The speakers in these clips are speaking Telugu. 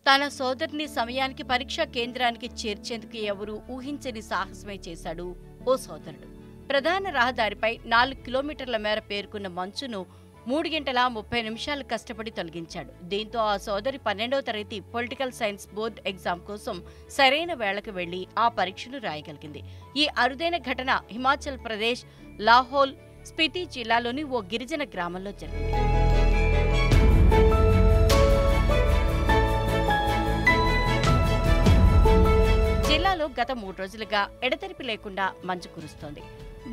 తన సోదరిని సమయానికి పరీక్షా కేంద్రానికి చేర్చేందుకు ఎవరూ ఊహించని సాహసమే చేశాడు ఓ సోదరుడు. ప్రధాన రహదారిపై 4 కిలోమీటర్ల మేర పేరుకున్న మంచును 3 గంటల 30 నిమిషాలు కష్టపడి తొలగించాడు. దీంతో ఆ సోదరి 12వ తరగతి పొలిటికల్ సైన్స్ బోర్డు ఎగ్జామ్ కోసం సరైన వేళకు వెళ్లి ఆ పరీక్షను రాయగలిగింది. ఈ అరుదైన ఘటన హిమాచల్ ప్రదేశ్ లాహౌల్ స్పితి జిల్లాలోని ఓ గిరిజన గ్రామంలో జరిగింది. జిల్లాలో గత 3 రోజులుగా ఎడతెరిపి లేకుండా మంచు కురుస్తోంది.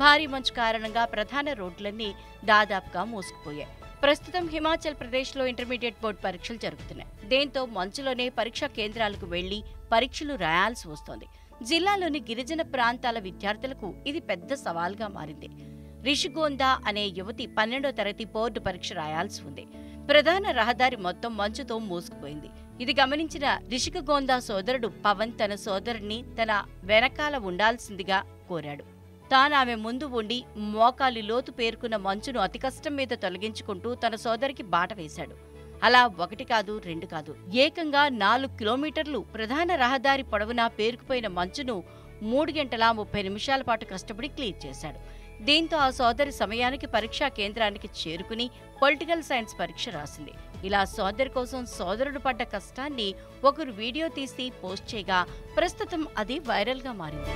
భారీ మంచు కారణంగా ప్రధాన రోడ్లన్నీ దాదాపుగా మూసుకుపోయాయి. ప్రస్తుతం హిమాచల్ ప్రదేశ్లో ఇంటర్మీడియట్ బోర్డు పరీక్షలు జరుగుతున్నాయి. దీంతో మంచులోనే పరీక్షా కేంద్రాలకు వెళ్లి పరీక్షలు రాయాల్సి వస్తోంది. జిల్లాలోని గిరిజన ప్రాంతాల విద్యార్థులకు ఇది పెద్ద సవాల్గా మారింది. రిషిగోందా అనే యువతి 12వ తరగతి బోర్డు పరీక్ష రాయాల్సి ఉంది. ప్రధాన రహదారి మొత్తం మంచుతో మూసుకుపోయింది. ఇది గమనించిన రిషిగోందా సోదరుడు పవన్ తన సోదరుడిని తన వెనకాల ఉండాల్సిందిగా కోరాడు. తానామె ముందు ఉండి మోకాలి లోతు పేరుకున్న మంచును అతి కష్టం మీద తొలగించుకుంటూ తన సోదరికి బాట వేశాడు. అలా 1 కాదు 2 కాదు, ఏకంగా 4 కిలోమీటర్లు ప్రధాన రహదారి పొడవునా పేరుకుపోయిన మంచును 3 గంటల 30 నిమిషాల పాటు కష్టపడి క్లియర్ చేశాడు. దీంతో ఆ సోదరి సమయానికి పరీక్షా కేంద్రానికి చేరుకుని పొలిటికల్ సైన్స్ పరీక్ష రాసింది. ఇలా సోదరి కోసం సోదరుడు పడ్డ కష్టాన్ని ఒకరు వీడియో తీసి పోస్ట్ చేయగా ప్రస్తుతం అది వైరల్గా మారింది.